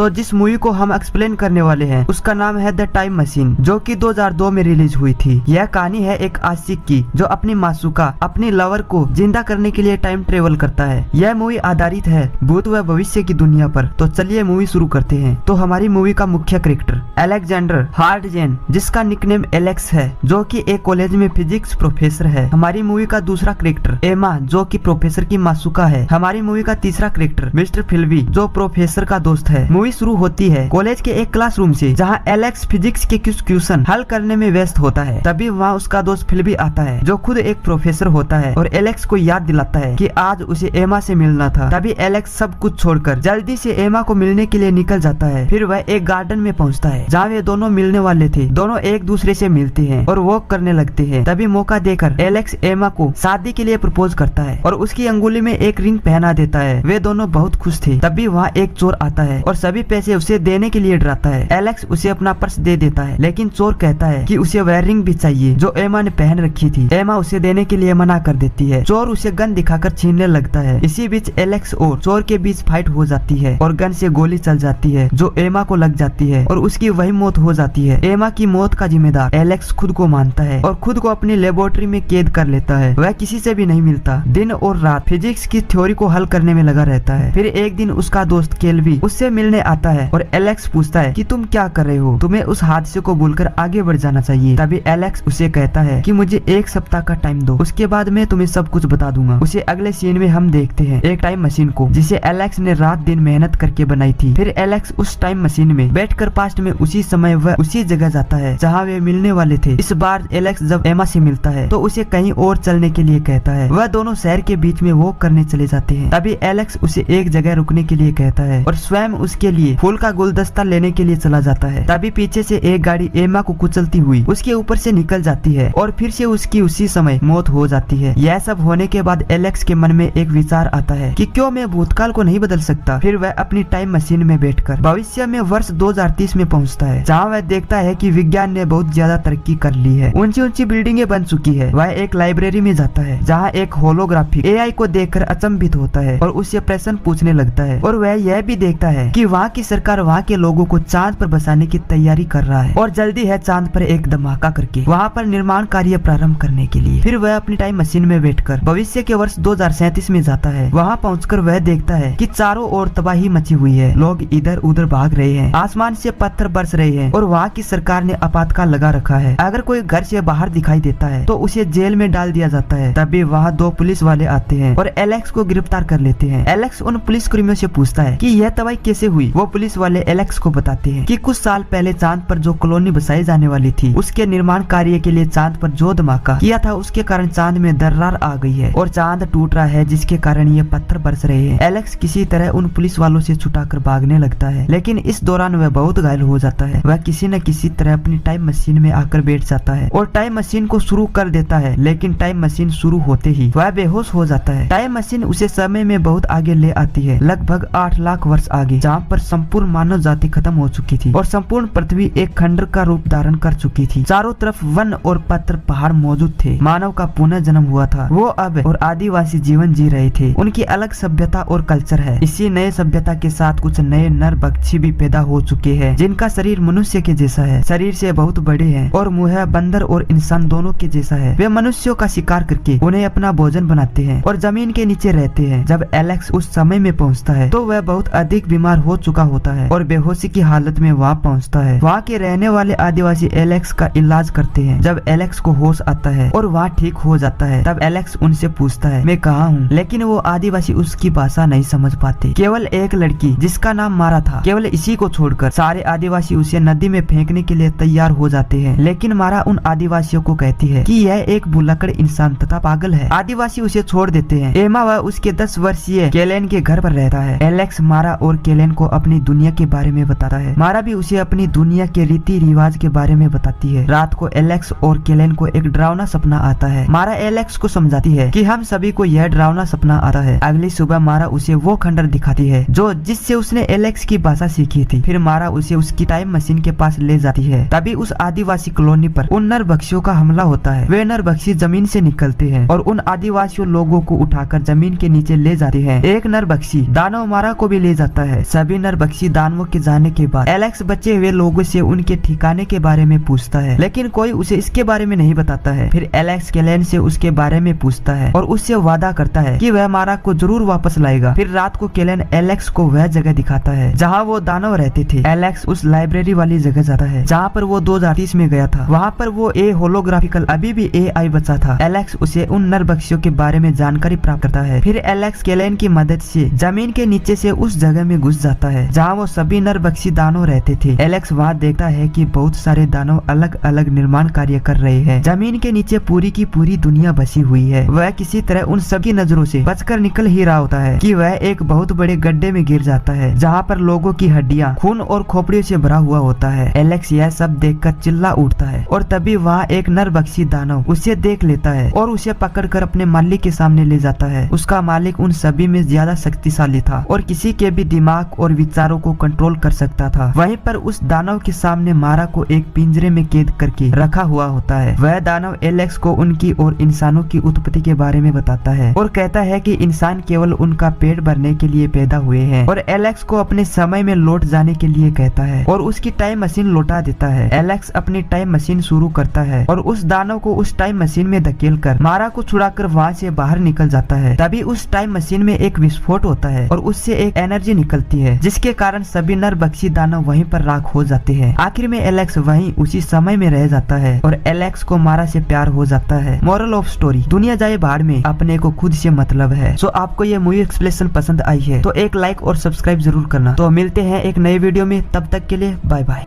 तो जिस मूवी को हम एक्सप्लेन करने वाले हैं उसका नाम है द टाइम मशीन, जो कि 2002 में रिलीज हुई थी। यह कहानी है एक आशिक की जो अपनी मासूका अपनी लवर को जिंदा करने के लिए टाइम ट्रेवल करता है। यह मूवी आधारित है भूत व भविष्य की दुनिया पर। तो चलिए मूवी शुरू करते हैं। तो हमारी मूवी का मुख्य कैरेक्टर अलेक्जेंडर हार्टजेन, जिसका निकनेम एलेक्स है, जो कि एक कॉलेज में फिजिक्स प्रोफेसर है। हमारी मूवी का दूसरा कैरेक्टर एमा, जो कि प्रोफेसर की मासूका है। हमारी मूवी का तीसरा कैरेक्टर मिस्टर फिल्बी, जो प्रोफेसर का दोस्त है। मूवी शुरू होती है कॉलेज के एक क्लासरूम से, जहां एलेक्स फिजिक्स के कुछ क्वेश्चन हल करने में व्यस्त होता है। तभी वहां उसका दोस्त फिल्बी आता है, जो खुद एक प्रोफेसर होता है और एलेक्स को याद दिलाता है कि आज उसे एमा से मिलना था। तभी एलेक्स सब कुछ छोड़कर जल्दी से एमा को मिलने के लिए निकल जाता है। फिर वह एक गार्डन में पहुंचता है जहाँ वे दोनों मिलने वाले थे। दोनों एक दूसरे से मिलते हैं और वॉक करने लगते हैं। तभी मौका देकर एलेक्स एमा को शादी के लिए प्रपोज करता है और उसकी अंगुली में एक रिंग पहना देता है। वे दोनों बहुत खुश थे। तभी वहाँ एक चोर आता है और सभी पैसे उसे देने के लिए डराता है। एलेक्स उसे अपना पर्स दे देता है, लेकिन चोर कहता है कि उसे वह रिंग भी चाहिए जो एमा ने पहन रखी थी। एमा उसे देने के लिए मना कर देती है। चोर उसे गन दिखाकर छीनने लगता है। इसी बीच एलेक्स और चोर के बीच फाइट हो जाती है और गन से गोली चल जाती है जो एमा को लग जाती है और उसकी वही मौत हो जाती है। एमा की मौत का जिम्मेदार एलेक्स खुद को मानता है और खुद को अपनी लेबोरेटरी में कैद कर लेता है। वह किसी से भी नहीं मिलता। दिन और रात फिजिक्स की थ्योरी को हल करने में लगा रहता है। फिर एक दिन उसका दोस्त केल्वी उससे मिलने आता है और एलेक्स पूछता है कि तुम क्या कर रहे हो, तुम्हें उस हादसे को भूलकर आगे बढ़ जाना चाहिए। तभी एलेक्स उसे कहता है कि मुझे एक सप्ताह का टाइम दो, उसके बाद मैं तुम्हें सब कुछ बता दूंगा। उसे अगले सीन में हम देखते हैं एक टाइम मशीन को, जिसे एलेक्स ने रात दिन मेहनत करके बनाई थी। फिर एलेक्स उस टाइम मशीन में बैठकर पास्ट में उसी समय वह उसी जगह जाता है जहाँ वे मिलने वाले थे। इस बार एलेक्स जब एमा से मिलता है तो उसे कहीं और चलने के लिए कहता है। वह दोनों शहर के बीच में वॉक करने चले जाते हैं। तभी एलेक्स उसे एक जगह रुकने के लिए कहता है और स्वयं उसके लिए फूल का गुलदस्ता लेने के लिए चला जाता है। तभी पीछे से एक गाड़ी एमा को कुचलती हुई उसके ऊपर से निकल जाती है और फिर से उसकी उसी समय मौत हो जाती है। यह सब होने के बाद एलेक्स के मन में एक विचार आता है कि क्यों मैं भूतकाल को नहीं बदल सकता। फिर वह अपनी टाइम मशीन में बैठकर भविष्य में वर्ष 2030 में पहुंचता है, जहां वह देखता है कि विज्ञान ने बहुत ज्यादा तरक्की कर ली है। ऊंची ऊंची बिल्डिंगें बन चुकी है। वह एक लाइब्रेरी में जाता है जहाँ एक होलोग्राफिक एआई को देखकर अचंभित होता है और उससे प्रश्न पूछने लगता है। और वह यह भी देखता है कि वहाँ की सरकार वहाँ के लोगों को चांद पर बसाने की तैयारी कर रहा है और जल्दी है चांद पर एक धमाका करके वहाँ पर निर्माण कार्य प्रारंभ करने के लिए। फिर वह अपनी टाइम मशीन में बैठकर भविष्य के वर्ष 2037 में जाता है। वहाँ पहुंचकर वह देखता है कि चारों ओर तबाही मची हुई है। लोग इधर उधर भाग रहे हैं, आसमान से पत्थर बरस रहे हैं और वहाँ की सरकार ने आपातकाल लगा रखा है। अगर कोई घर से बाहर दिखाई देता है तो उसे जेल में डाल दिया जाता है। तभी वहाँ 2 पुलिस वाले आते हैं और एलेक्स को गिरफ्तार कर लेते हैं। एलेक्स उन पुलिस कर्मियों से पूछता है कि यह तबाही कैसे हुई। वो पुलिस वाले एलेक्स को बताते हैं कि कुछ साल पहले चांद पर जो कॉलोनी बसाई जाने वाली थी, उसके निर्माण कार्य के लिए चांद पर जो धमाका किया था उसके कारण चांद में दरार आ गई है और चांद टूट रहा है, जिसके कारण ये पत्थर बरस रहे हैं। एलेक्स किसी तरह उन पुलिस वालों से छुटाकर भागने लगता है, लेकिन इस दौरान वह बहुत घायल हो जाता है। वह किसी न किसी तरह अपनी टाइम मशीन में आकर बैठ जाता है और टाइम मशीन को शुरू कर देता है, लेकिन टाइम मशीन शुरू होते ही वह बेहोश हो जाता है। टाइम मशीन उसे समय में बहुत आगे ले आती है, लगभग 8 लाख वर्ष आगे, जहाँ पर संपूर्ण मानव जाति खत्म हो चुकी थी और संपूर्ण पृथ्वी एक खंडर का रूप धारण कर चुकी थी। चारों तरफ वन और पत्थर पहाड़ मौजूद थे। मानव का पुनः जन्म हुआ था। वो अब और आदिवासी जीवन जी रहे थे। उनकी अलग सभ्यता और कल्चर है। इसी नए सभ्यता के साथ कुछ नए नर पक्षी भी पैदा हो चुके हैं, जिनका शरीर मनुष्य के जैसा है, शरीर से बहुत बड़े हैं और मुंह बंदर और इंसान दोनों के जैसा है। वे मनुष्यों का शिकार करके उन्हें अपना भोजन बनाते हैं और जमीन के नीचे रहते हैं। जब एलेक्स उस समय में पहुंचता है तो वह बहुत अधिक बीमार हो चुका होता है और बेहोशी की हालत में वहाँ पहुंचता है। वहाँ के रहने वाले आदिवासी एलेक्स का इलाज करते हैं। जब एलेक्स को होश आता है और वहाँ ठीक हो जाता है, तब एलेक्स उनसे पूछता है मैं कहाँ हूँ, लेकिन वो आदिवासी उसकी भाषा नहीं समझ पाते। केवल एक लड़की जिसका नाम मारा था, केवल इसी को छोड़कर सारे आदिवासी उसे नदी में फेंकने के लिए तैयार हो जाते हैं। लेकिन मारा उन आदिवासियों को कहती है कि यह एक भुलक्कड़ इंसान तथा पागल है। आदिवासी उसे छोड़ देते हैं। एमा वह उसके 10 वर्षीय केलेन के घर पर रहता है। एलेक्स मारा और केलेन को अपनी दुनिया के बारे में बताता है। मारा भी उसे अपनी दुनिया के रीति रिवाज के बारे में बताती है। रात को एलेक्स और केलेन को एक डरावना सपना आता है। मारा एलेक्स को समझाती है कि हम सभी को यह डरावना सपना आता है। अगली सुबह मारा उसे वो खंडर दिखाती है जो जिससे उसने एलेक्स की भाषा सीखी थी। फिर मारा उसे उसकी टाइम मशीन के पास ले जाती है। तभी उस आदिवासी कॉलोनी पर उन नरभक्षियों का हमला होता है। वे नरभक्षी जमीन से निकलते हैं और उन आदिवासियों लोगों को उठाकर जमीन के नीचे ले जाते हैं। एक नरभक्षी दानव मारा को भी ले जाता है। सभी नरभक्षी दानवों के जाने के बाद एलेक्स बचे हुए लोगों से उनके ठिकाने के बारे में पूछता है, लेकिन कोई उसे इसके बारे में नहीं बताता है। फिर एलेक्स केलेन से उसके बारे में पूछता है और उससे वादा करता है कि वह मारा को जरूर वापस लाएगा। फिर रात को केलेन एलेक्स को वह जगह दिखाता है जहाँ वो दानव रहते थे। एलेक्स उस लाइब्रेरी वाली जगह जाता है जहाँ पर वो 2030 में गया था। वहाँ पर वो होलोग्राफिकल अभी भी AI बचा था। एलेक्स उसे उन नरभक्षियों के बारे में जानकारी प्राप्त करता है। फिर एलेक्स केलेन की मदद से जमीन के नीचे से उस जगह में घुस जाता है जहाँ वो सभी नरभक्षी दानव रहते थे। एलेक्स वहाँ देखता है कि बहुत सारे दानव अलग अलग निर्माण कार्य कर रहे हैं। जमीन के नीचे पूरी की पूरी दुनिया बसी हुई है। वह किसी तरह उन सबकी नजरों से बचकर निकल ही रहा होता है कि वह एक बहुत बड़े गड्ढे में गिर जाता है जहाँ पर लोगों की हड्डियाँ, खून और खोपड़ियों से भरा हुआ होता है। एलेक्स यह सब देखकर चिल्ला उठता है और तभी वहाँ एक नरभक्षी दानव उसे देख लेता है और उसे पकड़कर अपने मालिक के सामने ले जाता है। उसका मालिक उन सभी में ज्यादा शक्तिशाली था और किसी के भी दिमाग और विचारों को कंट्रोल कर सकता था। वहीं पर उस दानव के सामने मारा को एक पिंजरे में कैद करके रखा हुआ होता है। वह दानव एलेक्स को उनकी और इंसानों की उत्पत्ति के बारे में बताता है और कहता है कि इंसान केवल उनका पेट भरने के लिए पैदा हुए हैं और एलेक्स को अपने समय में लौट जाने के लिए कहता है और उसकी टाइम मशीन लौटा देता है। एलेक्स अपनी टाइम मशीन शुरू करता है और उस दानव को उस टाइम मशीन में धकेलकर मारा को छुड़ाकर वहाँ से बाहर निकल जाता है। तभी उस टाइम मशीन में एक विस्फोट होता है और उससे एक एनर्जी निकलती है जिसके कारण सभी नरभक्षी दानव वहीं पर राख हो जाते हैं। आखिर में एलेक्स वहीं उसी समय में रह जाता है और एलेक्स को मारा से प्यार हो जाता है। मोरल ऑफ स्टोरी, दुनिया जाए भाड़ में, अपने को खुद से मतलब है। सो आपको ये मूवी एक्सप्लेनेशन पसंद आई है तो एक लाइक और सब्सक्राइब जरूर करना। तो मिलते हैं एक नए वीडियो में, तब तक के लिए बाय बाय।